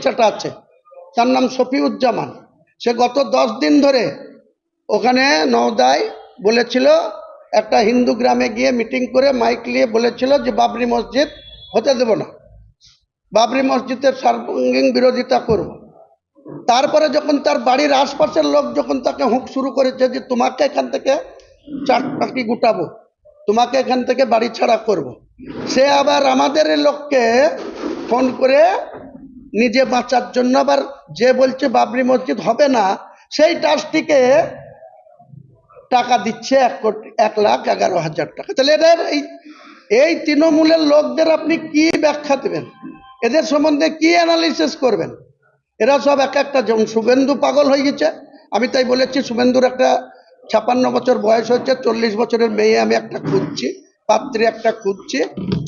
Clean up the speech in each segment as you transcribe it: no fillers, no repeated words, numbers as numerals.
চাটা আছে, তার নাম শফিউজ্জামান। সে গত 10 দিন ধরে ওখানে নওদায় বলেছিল, একটা হিন্দু গ্রামে গিয়ে মিটিং করে মাইক নিয়ে বলেছিল যে বাবরি মসজিদ হতে দেব না, বাবরি মসজিদের সার্বঙ্গীন বিরোধিতা করব। তারপরে যখন তার বাড়ির আশপাশের লোক যখন তাকে হুঁক শুরু করেছে যে তোমাকে এখান থেকে চাকরি গুটাবো, তোমাকে এখান থেকে বাড়ি ছাড়া করব, সে আবার আমাদের লোককে ফোন করে নিজে বাঁচার জন্য আবার যে বলছে বাবরি মসজিদ হবে না, সেই ট্রাস্টিকে টাকা দিচ্ছে 1,11,000 টাকা। তাহলে এদের এই তৃণমূলের লোকদের আপনি কি ব্যাখ্যা দেবেন? এদের সম্বন্ধে কি অ্যানালিসিস করবেন? এরা সব একটা, যেমন শুভেন্দু পাগল হয়ে গেছে। আমি তাই বলেছি, শুভেন্দুর একটা 56 বছর বয়স হচ্ছে, 40 বছরের মেয়ে আমি একটা খুঁজছি, পাত্রী একটা খুঁজছি,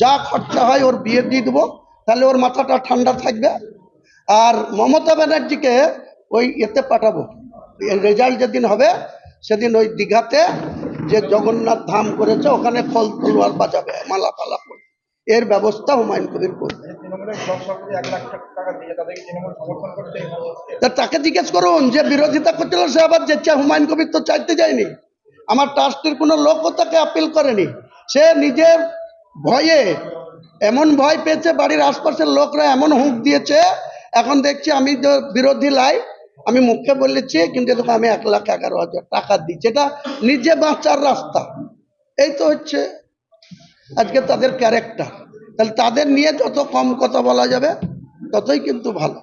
যা খরচা হয় ওর বিয়ে দিয়ে দেবো, তাহলে ওর মাথাটা ঠান্ডা থাকবে। আর মমতা ব্যানার্জিকে ওই এতে পাঠাবো, রেজাল্ট যেদিন হবে সেদিন ওই দীঘাতে যে জগন্নাথ ধাম করেছে ওখানে খল তলোয়ার বাজাবে, মালা পালা করবে, এর ব্যবস্থা হুমায়ুন কবির করবে। তাকে জিজ্ঞেস করুন যে বিরোধিতা করছিল, সে আবার যেচ্ছে। হুমায়ুন কবির তো চাইতে যায়নি, আমার ট্রাস্টের কোনো লোকও তাকে আপিল করেনি। সে নিজের ভয়ে এমন ভয় পেয়েছে, বাড়ির আশপাশের লোকরা এমন হুঁক দিয়েছে, এখন দেখছি আমি বিরোধী লাই, আমি মুখে বলেছি, কিন্তু দেখো আমি 1,11,000 টাকা দিচ্ছি, এটা নিজে বাঁচার রাস্তা। এই তো হচ্ছে আজকে তাদের ক্যারেক্টার। তাহলে তাদের নিয়ে যত কম কথা বলা যাবে ততই কিন্তু ভালো।